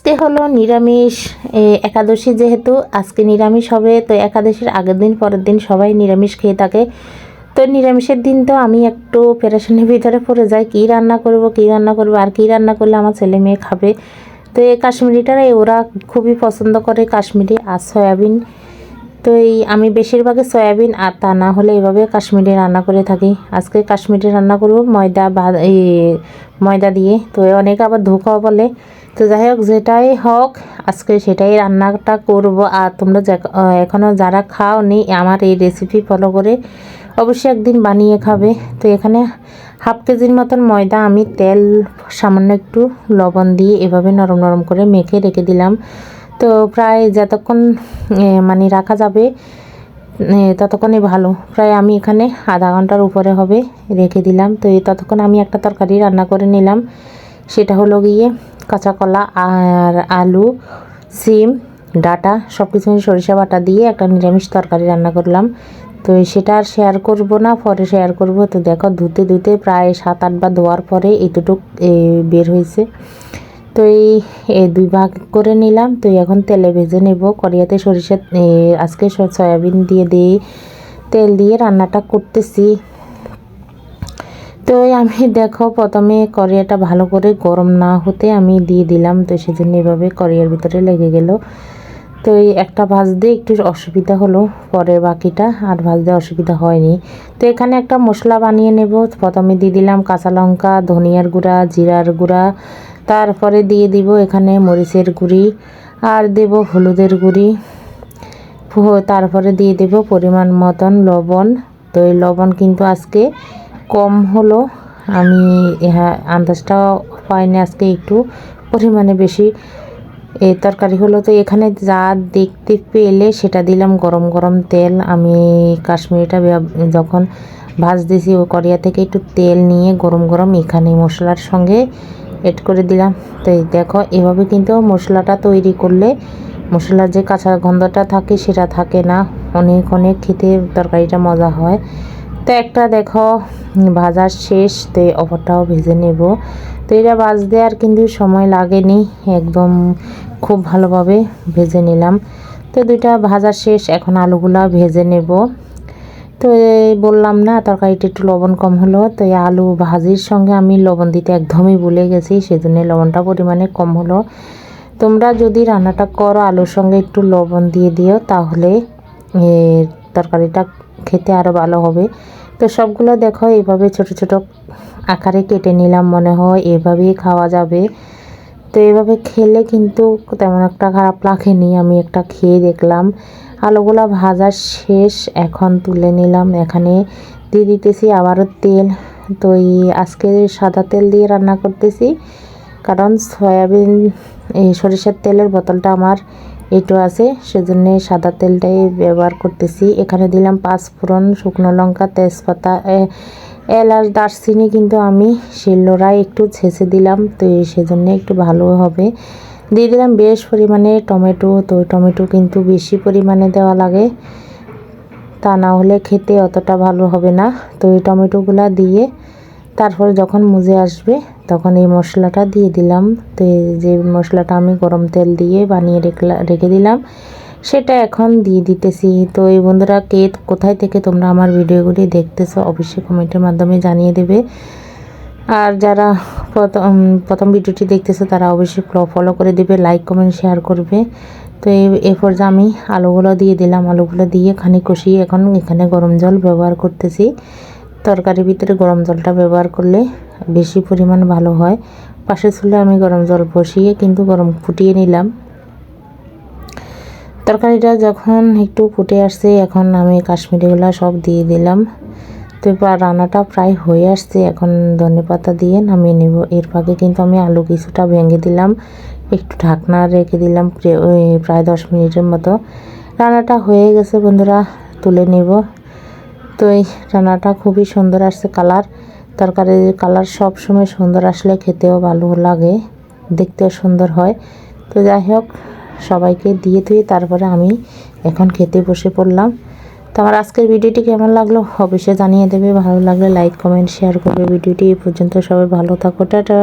আজকে হলো নিরামিষ একাদশী, যেহেতু আজকে নিরামিষ হবে, তো একাদশীর আগের দিন পরের দিন সবাই নিরামিষ খেয়ে থাকে। তো নিরামিষের দিন তো আমি একটু প্যারাশানির ভিতরে পড়ে যাই, কী রান্না করব আর কী রান্না করলে আমার ছেলে মেয়ে খাবে। তো এই কাশ্মীরিটারাই ওরা খুবই পছন্দ করে, কাশ্মীরি আর সয়াবিন। তো আমি বেশিরভাগে সয়াবিন আর তা না হলে এভাবে কাশ্মীরি রান্না করে থাকি। আজকে কাশ্মীরি রান্না করব ময়দা দিয়ে। তো অনেকে আবার ধোকাও বলে। তো যাই হোক, যেটাই হোক আজকে সেটাই রান্নাটা করব। আর তোমরা এখনও যারা খাও নি আমার এই রেসিপি ফলো করে অবশ্যই একদিন বানিয়ে খাবে। তো এখানে হাফ কেজির মতন ময়দা আমি তেল সামান্য একটু লবণ দিয়ে এভাবে নরম নরম করে মেখে রেখে দিলাম। তো প্রায় যতক্ষণ রাখা যাবে ততক্ষণই ভালো। প্রায় আমি এখানে আধা ঘন্টার উপরে হবে রেখে দিলাম। তো ততক্ষণ আমি একটা তরকারি রান্না করে নিলাম। সেটা হলো গিয়ে কাঁচা কলা আর আলু, সিম, ডাঁটা সব কিছু সরিষা বাটা দিয়ে একটা নিরামিষ তরকারি রান্না করলাম। তো সেটা আর শেয়ার করব না, পরে শেয়ার করব। তো দেখো ধুতে প্রায় 7-8 বার ধোয়ার পরে এতটুক বের হয়েছে। তো এই 2 ভাগ করে নিলাম। তো এখন তেলে ভেজে নেব। কড়াইতে সরিষা আজকে সয়াবিন দিয়ে তেল দিয়ে রান্নাটা করতেছি। তো আমি দেখো প্রথমে কড়াইটা ভালো করে গরম না হতে আমি দিয়ে দিলাম। তো সেজন্য এভাবে কড়াইয়ের ভিতরে লেগে গেল। তো একটা ভাজতে একটু অসুবিধা হলো, পরে বাকিটা আর ভাজতে অসুবিধা হয়নি। তো এখানে একটা মশলা বানিয়ে নেব। প্রথমে দিয়ে দিলাম কাঁচা লঙ্কা, ধনিয়ার গুঁড়া, জিরার গুঁড়া, তারপরে দিয়ে দিব এখানে মরিচের গুঁড়ি আর দেব হলুদের গুঁড়ি, তারপরে দিয়ে দেব পরিমাণ মতন লবণ। তো এই লবণ কিন্তু আজকে কম হলো, আমি আন্দাজটা পাইনি, আজকে একটু পরিমাণে বেশি এই তরকারি হলো। তো এখানে যা দেখতে পেলে সেটা দিলাম গরম গরম তেল। আমি কাশ্মীরিটা যখন ভাজতেছি ও কড়াই থেকে একটু তেল নিয়ে গরম গরম এখানে মশলার সঙ্গে এড করে দিলাম। তো দেখো এভাবে কিন্তু মশলাটা তৈরি করলে মশলার যে কাঁচা গন্ধটা থাকে সেটা থাকে না, অনেক খেতে তরকারিটা মজা হয়। তো একটা দেখো ভাজা শেষ। তো অপরটাও ভেজে নেব। তো এটা ভাজতে আর কিন্তু সময় লাগেনি, একদম খুব ভালোভাবে ভেজে নিলাম। তো দুইটা ভাজা শেষ, এখন আলুগুলা ভেজে নেব। তো বললাম না তরকারিটা একটু লবণ কম হলো। তো এই আলু ভাজির সঙ্গে আমি লবণ দিতে একদমই ভুলে গেছি, সেজন্য লবণটা পরিমাণে কম হলো। তোমরা যদি রান্নাটা করো আলুর সঙ্গে একটু লবণ দিয়ে দিও, তাহলে তরকারিটা খেতে আরও ভালো হবে। তো সবগুলো দেখো এভাবে ছোট ছোট আকারে কেটে নিলাম, মনে হয় এভাবেই খাওয়া যাবে। তো এভাবে খেলে কিন্তু তেমন একটা খারাপ লাগেনি, আমি একটা খেয়ে দেখলাম। আলুগুলা ভাজা শেষ, এখন তুলে নিলাম। এখানে দিয়ে দিতেছি আবারও তেল। তো আজকে সাদা তেল দিয়ে রান্না করতেছি, কারণ সয়াবিন সরিষার তেলের বোতলটা আমার একটু আছে, সেজন্য সাদা তেলটাই ব্যবহার করতেছি। এখানে দিলাম 5 ফোড়ন, শুকনো লঙ্কা, তেজপাতা, এলাচ, দারচিনি কিন্তু আমি শিলনোড়ায় একটু ছেঁচে দিলাম। তো সেজন্য একটু ভালো হবে। দিয়ে দিলাম বেশ পরিমাণে টমেটো। তো টমেটো কিন্তু বেশি পরিমাণে দেওয়া লাগে, তা না হলে খেতে অতটা ভালো হবে না। তো এই টমেটোগুলা দিয়ে তারপরে যখন মুজে আসবে তখন এই মশলাটা দিয়ে দিলাম। তো যে মশলাটা আমি গরম তেল দিয়ে বানিয়ে রেখে দিলাম সেটা এখন দিয়ে দিতেছি। তো এই বন্ধুরা, কোথায় থেকে তোমরা আমার ভিডিওগুলি দেখতেছো অবশ্যই কমেন্টের মাধ্যমে জানিয়ে দেবে। আর যারা প্রথম ভিডিওটি দেখতেছো তারা অবশ্যই ফলো করে দেবে, লাইক কমেন্ট শেয়ার করবে। তো এরপর যে আমি আলুগুলো দিয়ে দিলাম, আলুগুলো দিয়ে খানিক কষিয়ে এখন এখানে গরম জল ব্যবহার করতেছি। তরকারির ভিতরে গরম জলটা ব্যবহার করলে বেশি পরিমাণ ভালো হয়। পাশের চুলে আমি গরম জল বসিয়ে কিন্তু ফুটিয়ে নিলাম। তরকারিটা যখন একটু ফুটে আসছে এখন আমি কাশ্মীরিগুলো সব দিয়ে দিলাম। তো এবার রান্নাটা প্রায় হয়ে আসছে, এখন ধনেপাতা দিয়ে নামিয়ে নেব। এর ফাঁকে কিন্তু আমি আলু কিছুটা ভেঙে দিলাম, একটু ঢাকনা রেখে দিলাম প্রায় 10 মিনিটের মতো। রান্নাটা হয়ে গেছে বন্ধুরা, তুলে নেব। তো এই রান্নাটা খুবই সুন্দর আসছে কালার। তরকারির কালার সব সময় সুন্দর আসলে খেতেও ভালো লাগে, দেখতেও সুন্দর হয়। তো যাই হোক, সবাইকে দিয়ে তারপরে আমি এখন খেতে বসে পড়লাম। তো আমার আজকের ভিডিওটি কেমন লাগলো অবশ্যই জানিয়ে দেবে। ভালো লাগলে লাইক কমেন্ট শেয়ার করবে। ভিডিওটি এই পর্যন্ত, সবাই ভালো থাকো, টাটা।